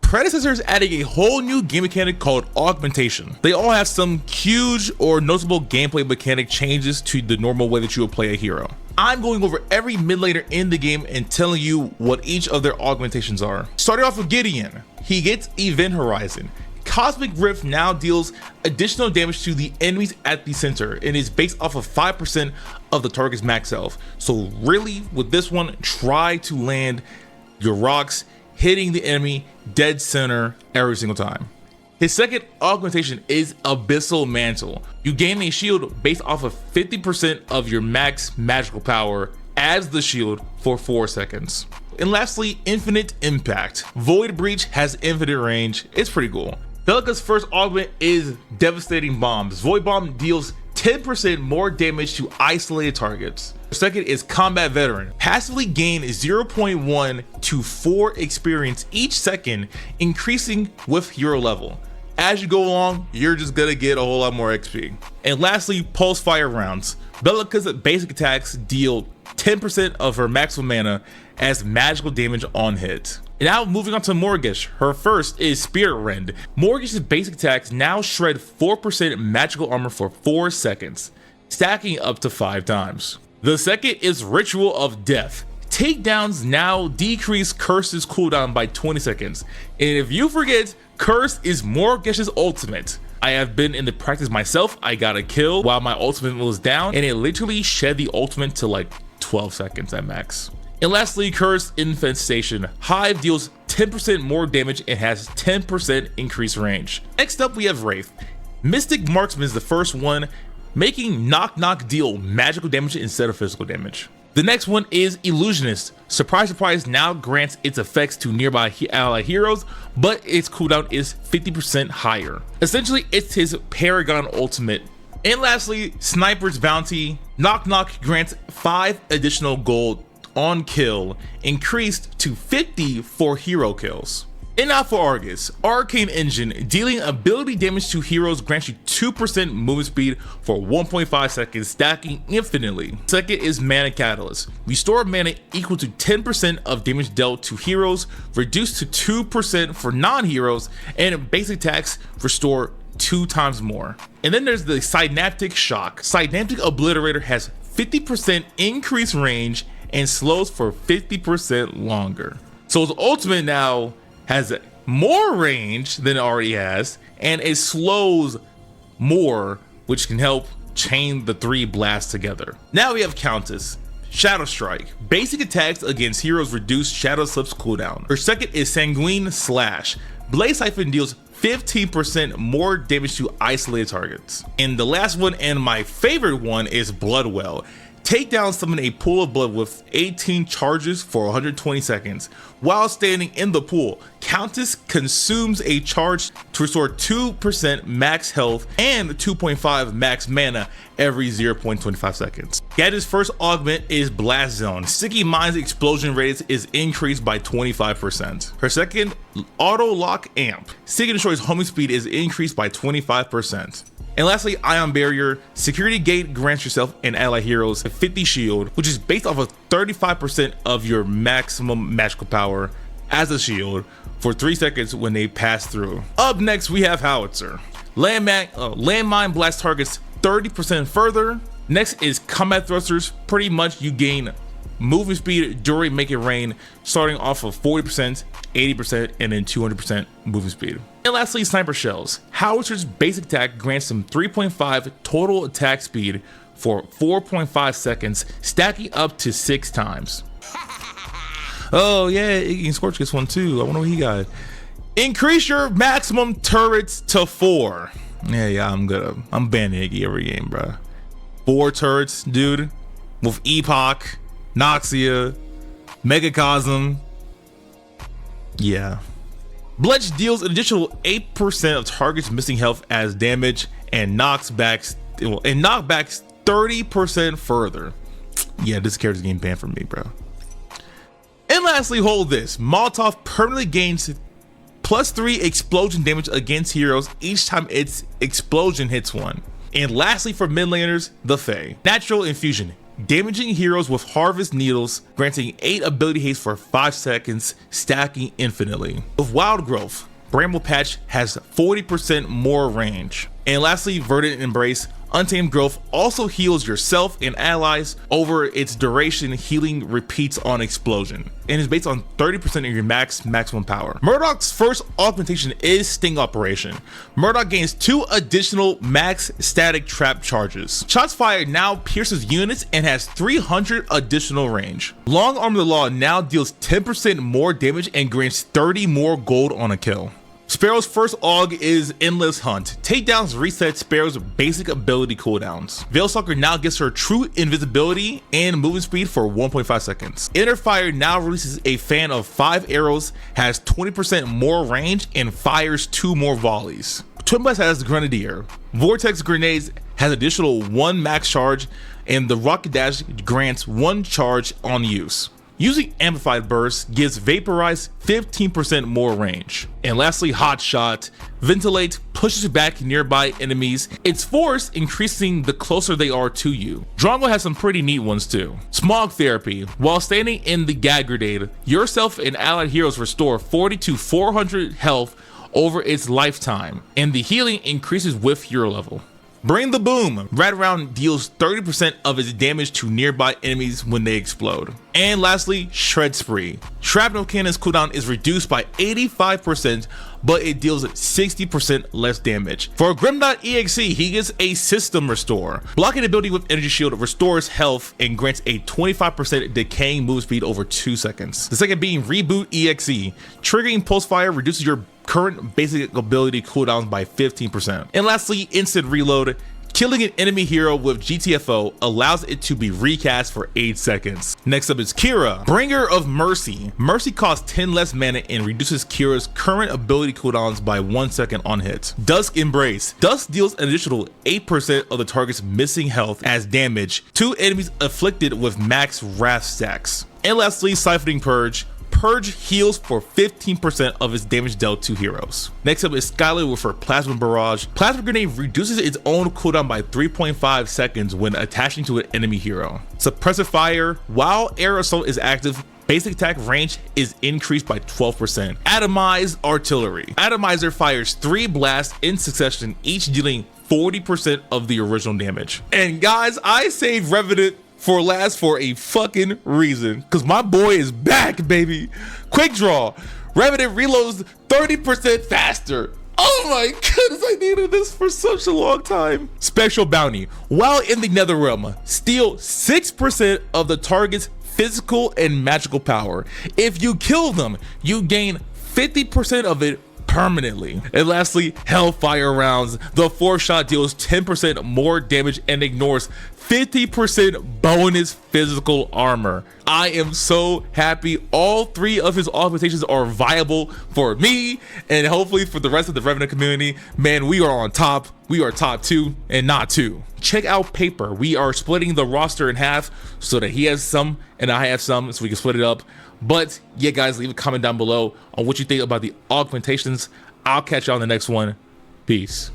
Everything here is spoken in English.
predecessors adding a whole new game mechanic called augmentation. They all have some huge or noticeable gameplay mechanic changes to the normal way that you would play a hero. I'm going over every mid laner in the game and telling you what each of their augmentations are. Starting off with Gideon, he gets Event Horizon. Cosmic Rift now deals additional damage to the enemies at the center and is based off of 5% of the target's max health. So really with this one, try to land your rocks hitting the enemy dead center every single time. His second augmentation is Abyssal Mantle. You gain a shield based off of 50% of your max magical power as the shield for 4 seconds. And lastly, Infinite Impact. Void Breach has infinite range. It's pretty cool. Belica's first augment is Devastating Bombs. Void Bomb deals 10% more damage to isolated targets. Second is Combat Veteran. Passively gain 0.1 to 4 experience each second, increasing with hero level. As you go along, you're just gonna get a whole lot more XP. And lastly, Pulse Fire Rounds. Belica's basic attacks deal 10% of her maximum mana as magical damage on hit. And now moving on to Morgish. Her first is Spirit Rend. Morgish's basic attacks now shred 4% magical armor for 4 seconds, stacking up to 5 times. The second is Ritual of Death. Takedowns now decrease Curse's cooldown by 20 seconds. And if you forget, Curse is Morgish's ultimate. I have been in the practice myself. I got a kill while my ultimate was down, and it literally shed the ultimate to like 12 seconds at max. And lastly, Curse Infestation. Hive deals 10% more damage and has 10% increased range. Next up we have Wraith. Mystic Marksman is the first one, making Knock Knock deal magical damage instead of physical damage. The next one is Illusionist. Surprise surprise now grants its effects to nearby ally heroes, but its cooldown is 50% higher. Essentially it's his Paragon ultimate. And lastly, Sniper's Bounty. Knock Knock grants 5 additional gold on kill, increased to 50 for hero kills. And now for Argus. Arcane Engine. Dealing ability damage to heroes grants you 2% movement speed for 1.5 seconds, stacking infinitely. Second is Mana Catalyst. Restore mana equal to 10% of damage dealt to heroes, reduced to 2% for non-heroes, and basic attacks restore 2 times more. And then there's the Synaptic Shock. Synaptic Obliterator has 50% increased range and slows for 50% longer. So his ultimate now has more range than it already has, and it slows more, which can help chain the 3 blasts together. Now we have Countess. Shadow Strike. Basic attacks against heroes reduce Shadow Slip's cooldown. Her second is Sanguine Slash. Blaze Siphon deals 15% more damage to isolated targets. And the last one, and my favorite one, is Bloodwell. Takedown summon a pool of blood with 18 charges for 120 seconds. While standing in the pool, Countess consumes a charge to restore 2% max health and 2.5 max mana every 0.25 seconds. Gadget's first augment is Blast Zone. Sticky Mind's explosion radius is increased by 25%. Her second, Auto Lock Amp. Sticky Destroy's homing speed is increased by 25%. And lastly, Ion Barrier. Security Gate grants yourself and ally heroes a 50 shield, which is based off of 35% of your maximum magical power as a shield for 3 seconds when they pass through. Up next, we have Howitzer. Landmine blast targets 30% further. Next is Combat Thrusters. Pretty much you gain movement speed during Make It Rain, starting off of 40%, 80%, and then 200% movement speed. And lastly, Sniper Shells. Howitzer's basic attack grants them 3.5 total attack speed for 4.5 seconds, stacking up to 6 times. Oh yeah, Iggy Scorch gets one too. I wonder what he got. Increase your maximum turrets to 4. Yeah, I'm banning Iggy every game, bro. 4 turrets, dude, with Epoch, Noxia, Megacosm. Yeah. Bletch deals an additional 8% of targets missing health as damage and knocks back 30% further. Yeah, this character's getting banned from me, bro. And lastly, hold this. Molotov permanently gains +3 explosion damage against heroes each time its explosion hits one. And lastly, for mid laners, the Fae. Natural Infusion. damaging heroes with Harvest Needles, granting 8 ability haste for 5 seconds, stacking infinitely. With Wild Growth, Bramble Patch has 40% more range. And lastly, Verdant Embrace, Untamed Growth also heals yourself and allies over its duration. Healing repeats on explosion and is based on 30% of your maximum power. Murdoch's first augmentation is Sting Operation. Murdoch gains 2 additional max static trap charges. Shots fired now pierces units and has 300 additional range. Long Arm of the Law now deals 10% more damage and grants 30 more gold on a kill. Sparrow's first AUG is Endless Hunt. Takedowns reset Sparrow's basic ability cooldowns. Veilstalker now gets her true invisibility and movement speed for 1.5 seconds. Inner Fire now releases a fan of 5 arrows, has 20% more range, and fires 2 more volleys. Twin Blast has Grenadier. Vortex Grenades has additional 1 max charge, and the Rocket Dash grants 1 charge on use. Using Amplified Burst gives Vaporize 15% more range. And lastly, Hot Shot. Ventilate pushes back nearby enemies, its force increasing the closer they are to you. Drongo has some pretty neat ones too. Smog Therapy. While standing in the Gag Grenade, yourself and allied heroes restore 40 to 400 health over its lifetime, and the healing increases with hero level. Bring the Boom. Radaround deals 30% of its damage to nearby enemies when they explode. And lastly, Shred Spree. Shrapnel Cannon's cooldown is reduced by 85%, but it deals 60% less damage. For Grim.exe, he gets a System Restore. Blocking ability with Energy Shield restores health and grants a 25% decaying move speed over 2 seconds. The second being Reboot EXE. Triggering Pulse Fire reduces your current basic ability cooldowns by 15%. And lastly, Instant Reload. Killing an enemy hero with GTFO allows it to be recast for 8 seconds. Next up is Kira, Bringer of Mercy. Mercy costs 10 less mana and reduces Kira's current ability cooldowns by 1 second on hit. Dusk Embrace. Dusk deals an additional 8% of the target's missing health as damage to enemies afflicted with max Wrath stacks. And lastly, Siphoning Purge. Purge heals for 15% of its damage dealt to heroes. Next up is Skylar with her Plasma Barrage. Plasma Grenade reduces its own cooldown by 3.5 seconds when attaching to an enemy hero. Suppressive Fire. While Air Assault is active, basic attack range is increased by 12%. Atomized Artillery. Atomizer fires 3 blasts in succession, each dealing 40% of the original damage. And guys, I saved Revenant for last for a fucking reason, because my boy is back, baby. Quick Draw. Revenant reloads 30% faster. Oh my goodness, I needed this for such a long time. Spectral Bounty. While in the Netherrealm, steal 6% of the target's physical and magical power. If you kill them, you gain 50% of it permanently. And lastly, Hellfire Rounds. The 4th shot deals 10% more damage and ignores 50% bonus physical armor. I am so happy all 3 of his augmentations are viable for me and hopefully for the rest of the Revenant community. Man, we are on top. We are top 2 and not 2. Check out Paper. We are splitting the roster in half so that he has some and I have some, so we can split it up. But yeah, guys, leave a comment down below on what you think about the augmentations. I'll catch you on the next one. Peace.